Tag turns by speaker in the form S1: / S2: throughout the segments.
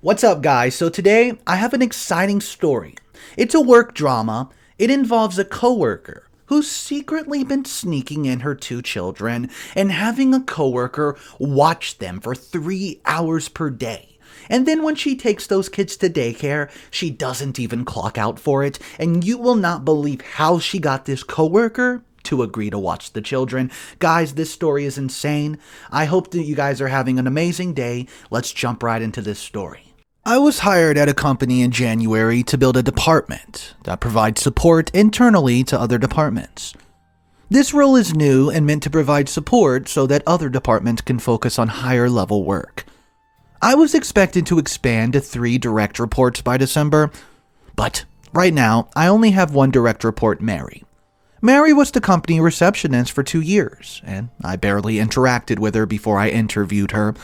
S1: What's up, guys? So today I have an exciting story. It's a work drama. It involves a coworker who's secretly been sneaking in her two children and having a coworker watch them for 3 hours per day. And then when she takes those kids to daycare, she doesn't even clock out for it, and you will not believe how she got this coworker to agree to watch the children. Guys, this story is insane. I hope that you guys are having an amazing day. Let's jump right into this story. I was hired at a company in January to build a department that provides support internally to other departments. This role is new and meant to provide support so that other departments can focus on higher level work. I was expected to expand to 3 direct reports by December, but right now I only have one direct report, Mary. Mary was the company receptionist for 2 years, and I barely interacted with her before I interviewed her.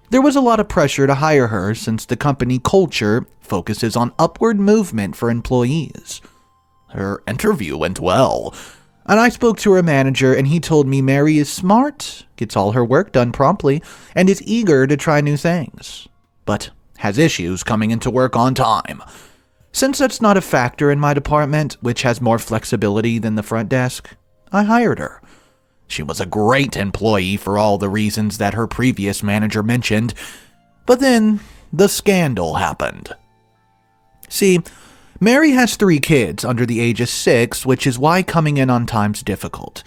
S1: There was a lot of pressure to hire her since the company culture focuses on upward movement for employees. Her interview went well, and I spoke to her manager and he told me Mary is smart, gets all her work done promptly, and is eager to try new things, but has issues coming into work on time. Since that's not a factor in my department, which has more flexibility than the front desk, I hired her. She was a great employee for all the reasons that her previous manager mentioned, but then the scandal happened. See, Mary has 3 kids under the age of 6, which is why coming in on time's difficult.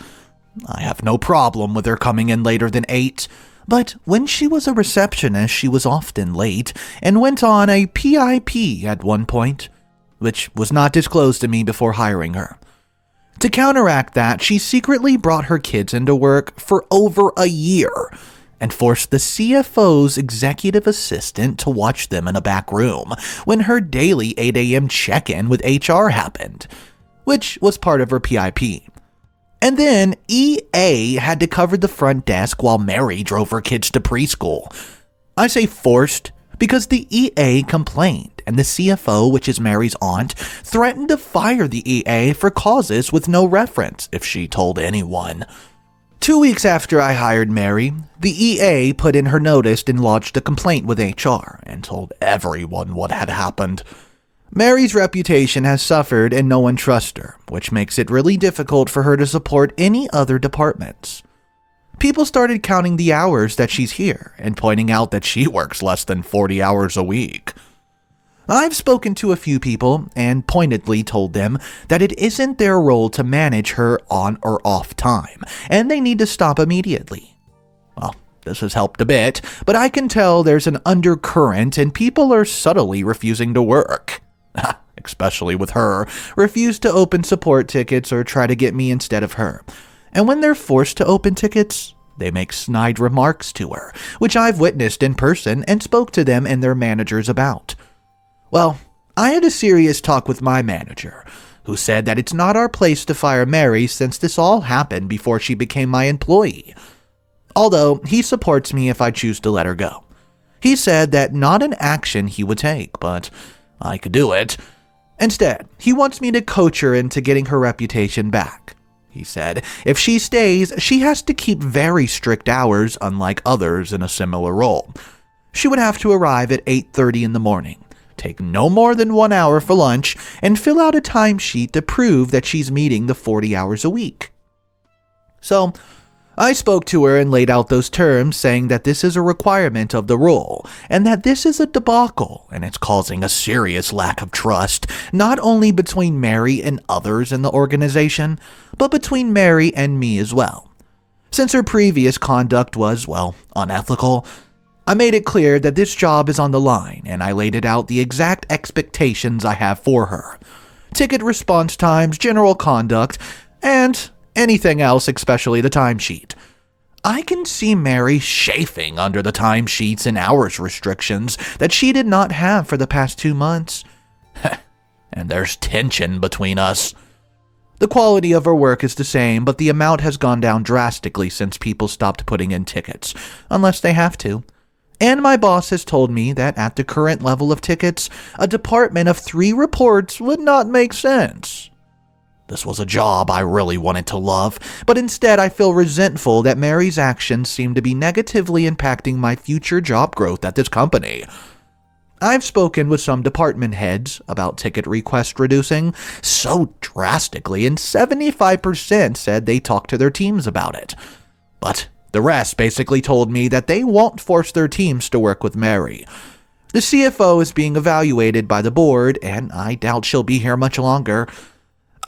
S1: I have no problem with her coming in later than 8, but when she was a receptionist, she was often late and went on a PIP at one point, which was not disclosed to me before hiring her. To counteract that, she secretly brought her kids into work for over a year and forced the CFO's executive assistant to watch them in a back room when her daily 8 a.m. check-in with HR happened, which was part of her PIP. And then EA had to cover the front desk while Mary drove her kids to preschool. I say forced because the EA complained, and the CFO, which is Mary's aunt, threatened to fire the EA for causes with no reference if she told anyone. 2 weeks after I hired Mary, the EA put in her notice and lodged a complaint with HR and told everyone what had happened. Mary's reputation has suffered and no one trusts her, which makes it really difficult for her to support any other departments. People started counting the hours that she's here and pointing out that she works less than 40 hours a week. I've spoken to a few people and pointedly told them that it isn't their role to manage her on or off time, and they need to stop immediately. Well, this has helped a bit, but I can tell there's an undercurrent and people are subtly refusing to work. Especially with her, refuse to open support tickets or try to get me instead of her. And when they're forced to open tickets, they make snide remarks to her, which I've witnessed in person and spoke to them and their managers about. Well, I had a serious talk with my manager, who said that it's not our place to fire Mary since this all happened before she became my employee. Although he supports me if I choose to let her go. He said that not an action he would take, but I could do it. Instead, he wants me to coach her into getting her reputation back. He said, if she stays, she has to keep very strict hours unlike others in a similar role. She would have to arrive at 8:30 in the morning, take no more than 1 hour for lunch, and fill out a timesheet to prove that she's meeting the 40 hours a week. So, I spoke to her and laid out those terms, saying that this is a requirement of the role, and that this is a debacle, and it's causing a serious lack of trust, not only between Mary and others in the organization, but between Mary and me as well. Since her previous conduct was, well, unethical, I made it clear that this job is on the line, and I laid it out the exact expectations I have for her. Ticket response times, general conduct, and anything else, especially the timesheet. I can see Mary chafing under the timesheets and hours restrictions that she did not have for the past 2 months. And there's tension between us. The quality of her work is the same, but the amount has gone down drastically since people stopped putting in tickets, unless they have to. And my boss has told me that at the current level of tickets, a department of 3 reports would not make sense. This was a job I really wanted to love, but instead I feel resentful that Mary's actions seem to be negatively impacting my future job growth at this company. I've spoken with some department heads about ticket request reducing so drastically, and 75% said they talked to their teams about it. But the rest basically told me that they won't force their teams to work with Mary. The CFO is being evaluated by the board, and I doubt she'll be here much longer.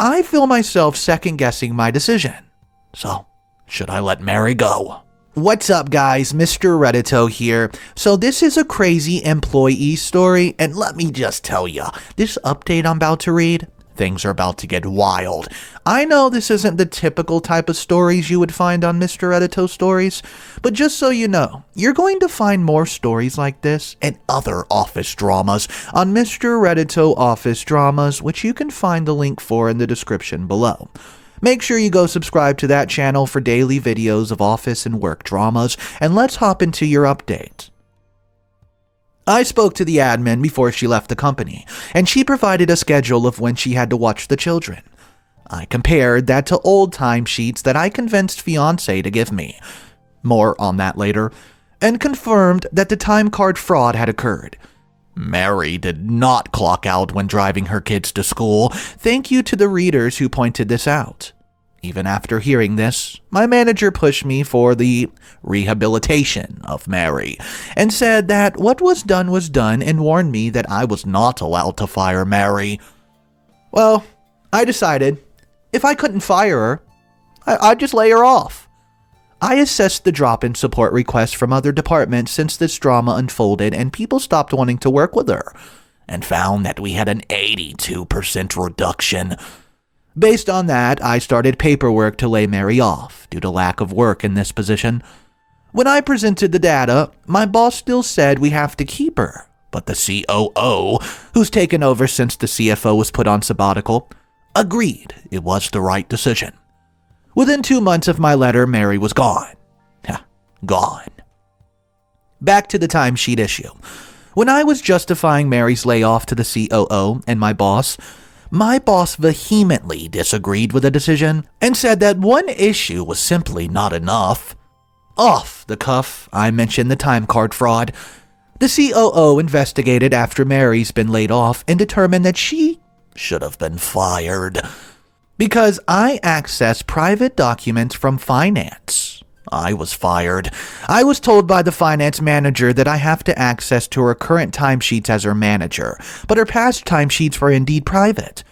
S1: I feel myself second-guessing my decision. So, should I let Mary go? What's up, guys? Mr. Reddito here. So this is a crazy employee story, and let me just tell ya, this update I'm about to read, things are about to get wild. I know this isn't the typical type of stories you would find on Mr. Reddito Stories, but just so you know, you're going to find more stories like this and other office dramas on Mr. Reddito Office Dramas, which you can find the link for in the description below. Make sure you go subscribe to that channel for daily videos of office and work dramas, and let's hop into your update. I spoke to the admin before she left the company, and she provided a schedule of when she had to watch the children. I compared that to old timesheets that I convinced fiancé to give me. More on that later, and confirmed that the time card fraud had occurred. Mary did not clock out when driving her kids to school. Thank you to the readers who pointed this out. Even after hearing this, my manager pushed me for the rehabilitation of Mary and said that what was done and warned me that I was not allowed to fire Mary. Well, I decided if I couldn't fire her, I'd just lay her off. I assessed the drop in support requests from other departments since this drama unfolded and people stopped wanting to work with her, and found that we had an 82% reduction. Based on that, I started paperwork to lay Mary off due to lack of work in this position. When I presented the data, my boss still said we have to keep her, but the COO, who's taken over since the CFO was put on sabbatical, agreed it was the right decision. Within 2 months of my letter, Mary was gone. Gone. Back to the timesheet issue. When I was justifying Mary's layoff to the COO and my boss vehemently disagreed with the decision and said that one issue was simply not enough. Off the cuff, I mentioned the time card fraud. The COO investigated after Mary's been laid off and determined that she should have been fired. Because I access private documents from finance. I was fired. I was told by the finance manager that I have to access to her current timesheets as her manager, but her past timesheets were indeed private.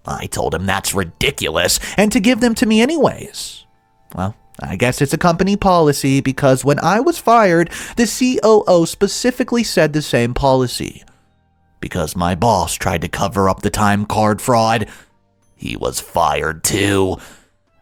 S1: I told him that's ridiculous and to give them to me anyways. Well, I guess it's a company policy because when I was fired, the COO specifically said the same policy. Because my boss tried to cover up the time card fraud, he was fired too.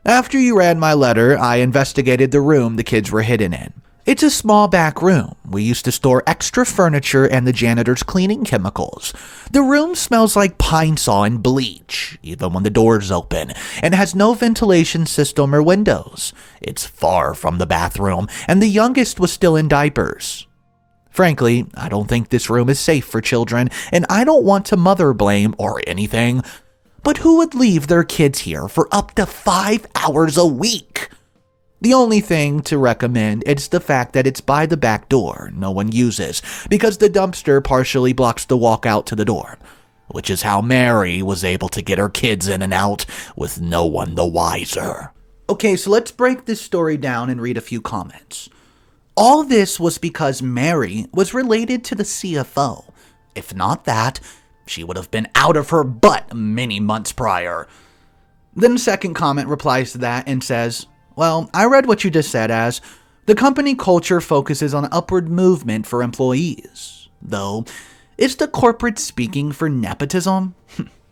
S1: After you read my letter, I investigated the room the kids were hidden in. It's a small back room. We used to store extra furniture and the janitor's cleaning chemicals. The room smells like pine saw and bleach, even when the door's open, and has no ventilation system or windows. It's far from the bathroom, and the youngest was still in diapers. Frankly, I don't think this room is safe for children, and I don't want to mother blame or anything. But who would leave their kids here for up to 5 hours a week? The only thing to recommend is the fact that it's by the back door no one uses, because the dumpster partially blocks the walk out to the door, which is how Mary was able to get her kids in and out with no one the wiser. Okay, so let's break this story down and read a few comments. All this was because Mary was related to the CFO. If not that, she would have been out of her butt many months prior. Then the second comment replies to that and says, well, I read what you just said as, the company culture focuses on upward movement for employees. Though, is the corporate speaking for nepotism?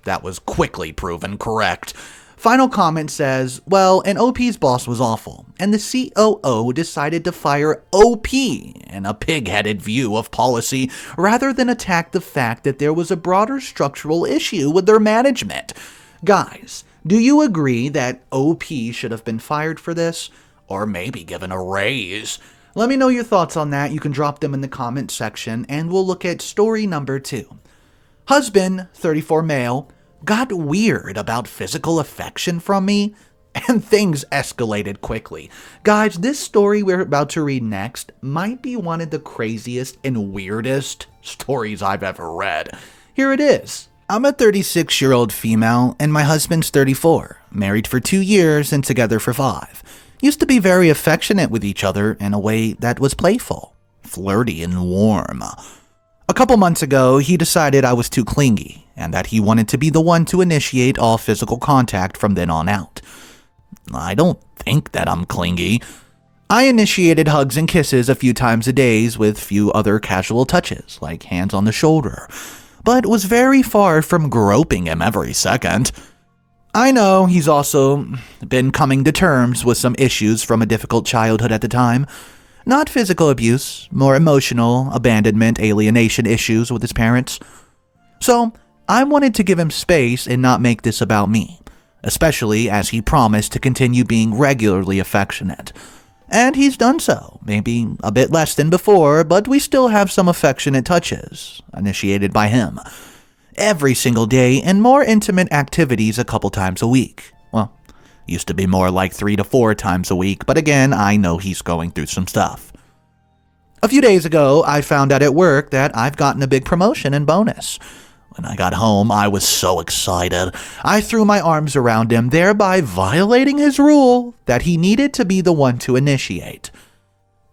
S1: That was quickly proven correct. Final comment says, well, and OP's boss was awful, and the COO decided to fire OP in a pig-headed view of policy rather than attack the fact that there was a broader structural issue with their management. Guys, do you agree that OP should have been fired for this? Or maybe given a raise? Let me know your thoughts on that. You can drop them in the comment section, and we'll look at story number 2. Husband, 34 male, got weird about physical affection from me and things escalated quickly. Guys, this story we're about to read next might be one of the craziest and weirdest stories I've ever read. Here it is. I'm a 36-year-old female, and my husband's 34, married for 2 years and together for 5. Used to be very affectionate with each other in a way that was playful, flirty, and warm. A couple months ago, he decided I was too clingy, and that he wanted to be the one to initiate all physical contact from then on out. I don't think that I'm clingy. I initiated hugs and kisses a few times a day with few other casual touches, like hands on the shoulder, but was very far from groping him every second. I know he's also been coming to terms with some issues from a difficult childhood at the time. Not physical abuse, more emotional, abandonment, alienation issues with his parents. So, I wanted to give him space and not make this about me, especially as he promised to continue being regularly affectionate. And he's done so, maybe a bit less than before, but we still have some affectionate touches, initiated by him. Every single day and more intimate activities a couple times a week. Well, used to be more like 3 to 4 times a week, but again, I know he's going through some stuff. A few days ago, I found out at work that I've gotten a big promotion and bonus. When I got home, I was so excited. I threw my arms around him, thereby violating his rule that he needed to be the one to initiate.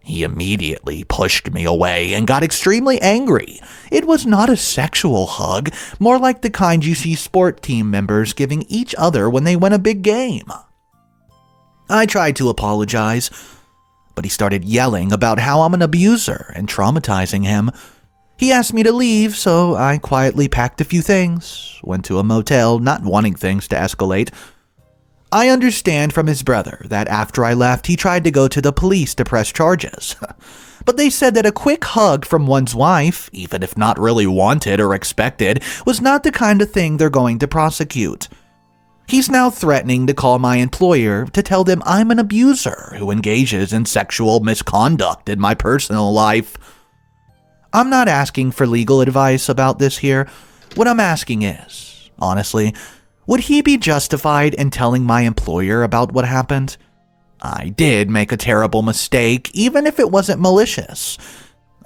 S1: He immediately pushed me away and got extremely angry. It was not a sexual hug, more like the kind you see sport team members giving each other when they win a big game. I tried to apologize, but he started yelling about how I'm an abuser and traumatizing him. He asked me to leave, so I quietly packed a few things, went to a motel, not wanting things to escalate. I understand from his brother that after I left, he tried to go to the police to press charges. But they said that a quick hug from one's wife, even if not really wanted or expected, was not the kind of thing they're going to prosecute. He's now threatening to call my employer to tell them I'm an abuser who engages in sexual misconduct in my personal life. I'm not asking for legal advice about this here. What I'm asking is, honestly, would he be justified in telling my employer about what happened? I did make a terrible mistake, even if it wasn't malicious.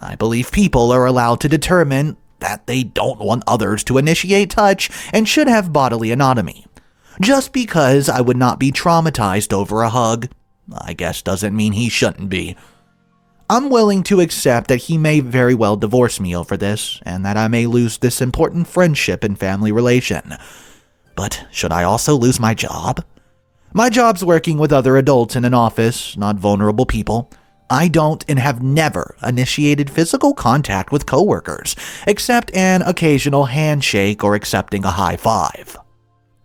S1: I believe people are allowed to determine that they don't want others to initiate touch and should have bodily autonomy. Just because I would not be traumatized over a hug, I guess doesn't mean he shouldn't be. I'm willing to accept that he may very well divorce me over this, and that I may lose this important friendship and family relation. But should I also lose my job? My job's working with other adults in an office, not vulnerable people. I don't and have never initiated physical contact with coworkers, except an occasional handshake or accepting a high five.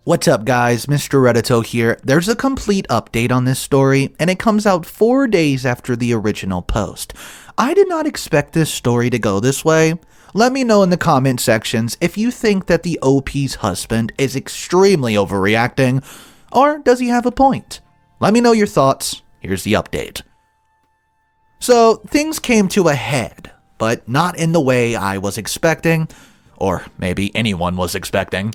S1: What's up, guys? Mr. Reddito here. There's a complete update on this story, and it comes out 4 days after the original post. I did not expect this story to go this way. Let me know in the comment sections if you think that the OP's husband is extremely overreacting, or does he have a point? Let me know your thoughts. Here's the update. So, things came to a head, but not in the way I was expecting, or maybe anyone was expecting.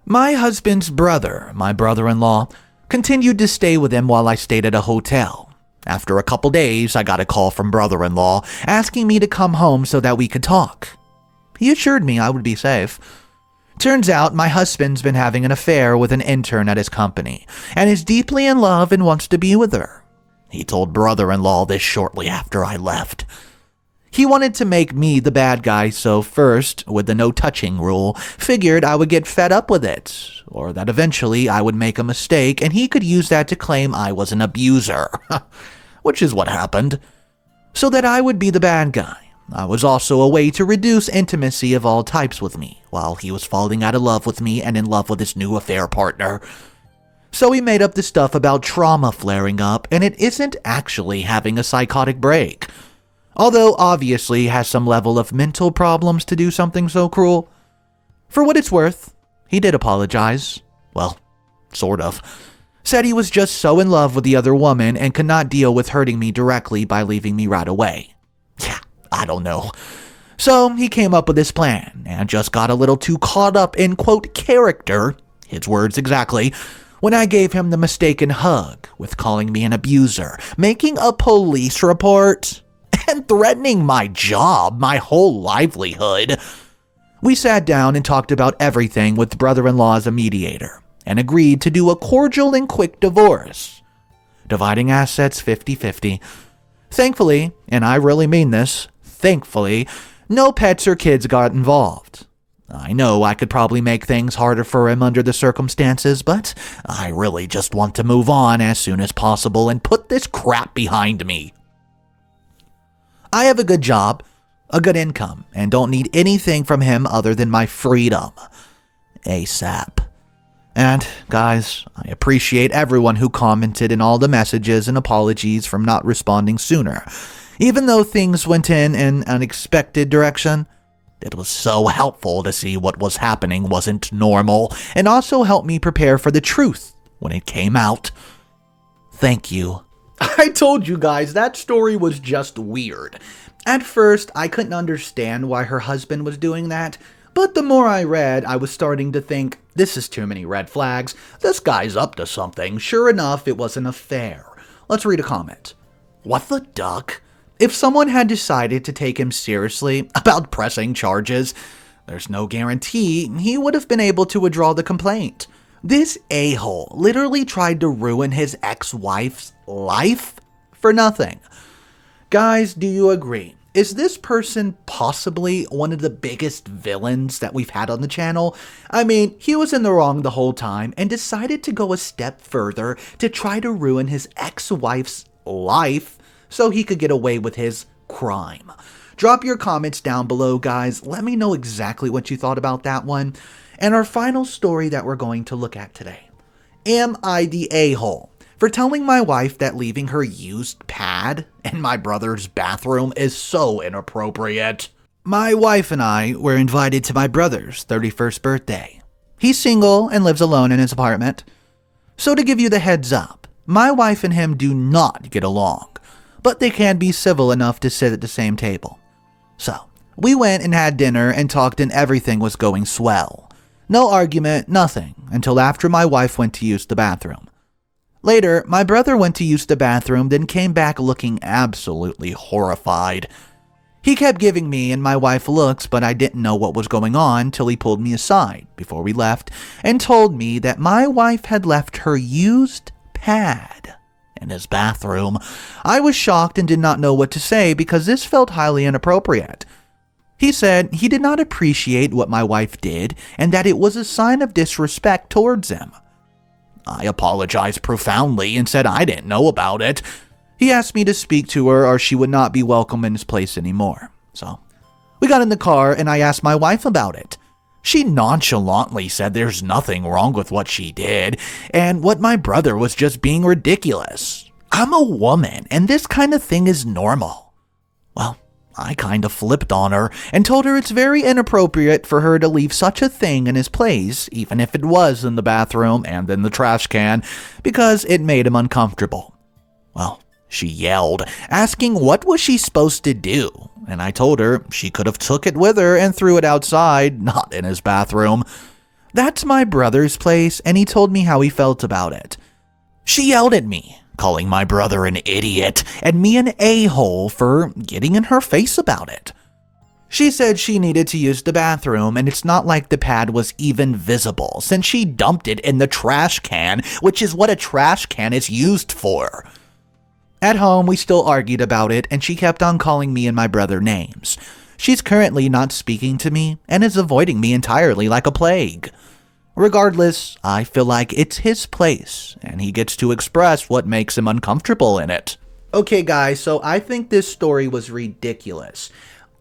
S1: My husband's brother, my brother-in-law, continued to stay with him while I stayed at a hotel. After a couple days, I got a call from brother-in-law asking me to come home so that we could talk. He assured me I would be safe. Turns out my husband's been having an affair with an intern at his company and is deeply in love and wants to be with her. He told brother-in-law this shortly after I left. He wanted to make me the bad guy, so first, with the no-touching rule, figured I would get fed up with it, or that eventually I would make a mistake and he could use that to claim I was an abuser, which is what happened. So that I would be the bad guy. I was also a way to reduce intimacy of all types with me, while he was falling out of love with me and in love with his new affair partner. So he made up this stuff about trauma flaring up, and it isn't actually having a psychotic break. Although obviously has some level of mental problems to do something so cruel. For what it's worth, he did apologize. Well, sort of. Said he was just so in love with the other woman and could not deal with hurting me directly by leaving me right away. Yeah, I don't know. So he came up with this plan and just got a little too caught up in, quote, character, his words exactly, when I gave him the mistaken hug with calling me an abuser, making a police report, and threatening my job, my whole livelihood. We sat down and talked about everything with brother-in-law as a mediator, and agreed to do a cordial and quick divorce, dividing assets 50-50. Thankfully, and I really mean this, thankfully, no pets or kids got involved. I know I could probably make things harder for him under the circumstances, but I really just want to move on as soon as possible and put this crap behind me. I have a good job, a good income, and don't need anything from him other than my freedom. ASAP. And, guys, I appreciate everyone who commented in all the messages and apologies from not responding sooner. Even though things went in an unexpected direction, it was so helpful to see what was happening wasn't normal, and also helped me prepare for the truth when it came out. Thank you. I told you guys, that story was just weird. At first, I couldn't understand why her husband was doing that, but the more I read, I was starting to think, this is too many red flags. This guy's up to something. Sure enough, it was an affair. Let's read a comment. What the duck? If someone had decided to take him seriously about pressing charges, there's no guarantee he would have been able to withdraw the complaint. This a-hole literally tried to ruin his ex-wife's life for nothing. Guys, do you agree? Is this person possibly one of the biggest villains that we've had on the channel? I mean, he was in the wrong the whole time and decided to go a step further to try to ruin his ex-wife's life so he could get away with his crime. Drop your comments down below, guys. Let me know exactly what you thought about that one. And our final story that we're going to look at today. Am I the a-hole for telling my wife that leaving her used pad in my brother's bathroom is so inappropriate? My wife and I were invited to my brother's 31st birthday. He's single and lives alone in his apartment. So to give you the heads up, my wife and him do not get along, but they can be civil enough to sit at the same table. So, we went and had dinner and talked and everything was going swell. No argument, nothing, until after my wife went to use the bathroom. Later, my brother went to use the bathroom, then came back looking absolutely horrified. He kept giving me and my wife looks, but I didn't know what was going on till he pulled me aside before we left and told me that my wife had left her used pad in his bathroom. I was shocked and did not know what to say because this felt highly inappropriate. He said he did not appreciate what my wife did and that it was a sign of disrespect towards him. I apologized profoundly and said I didn't know about it. He asked me to speak to her or she would not be welcome in his place anymore. So, we got in the car and I asked my wife about it. She nonchalantly said there's nothing wrong with what she did, and what my brother was just being ridiculous. I'm a woman, and this kind of thing is normal. Well, I kind of flipped on her and told her it's very inappropriate for her to leave such a thing in his place, even if it was in the bathroom and in the trash can, because it made him uncomfortable. Well, she yelled, asking what was she supposed to do, and I told her she could have took it with her and threw it outside, not in his bathroom. That's my brother's place, and he told me how he felt about it. She yelled at me, calling my brother an idiot, and me an a-hole for getting in her face about it. She said she needed to use the bathroom, and it's not like the pad was even visible, since she dumped it in the trash can, which is what a trash can is used for. At home, we still argued about it, and she kept on calling me and my brother names. She's currently not speaking to me, and is avoiding me entirely like a plague. Regardless, I feel like it's his place, and he gets to express what makes him uncomfortable in it. Okay guys, so I think this story was ridiculous.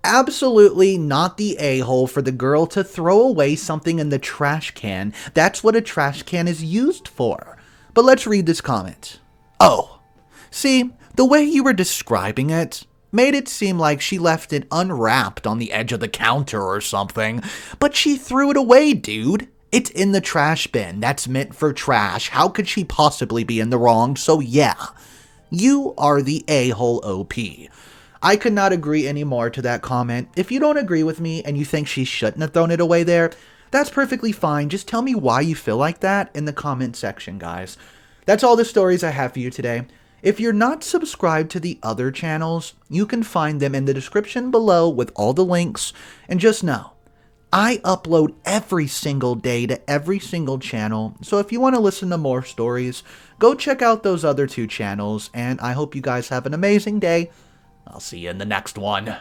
S1: Absolutely not the a-hole for the girl to throw away something in the trash can. That's what a trash can is used for. But let's read this comment. Oh. See, the way you were describing it made it seem like she left it unwrapped on the edge of the counter or something, but she threw it away, dude. It's in the trash bin. That's meant for trash. How could she possibly be in the wrong? So yeah, you are the a-hole OP. I could not agree any more to that comment. If you don't agree with me and you think she shouldn't have thrown it away there, that's perfectly fine. Just tell me why you feel like that in the comment section, guys. That's all the stories I have for you today. If you're not subscribed to the other channels, you can find them in the description below with all the links. And just know, I upload every single day to every single channel, so if you want to listen to more stories, go check out those other two channels, and I hope you guys have an amazing day. I'll see you in the next one.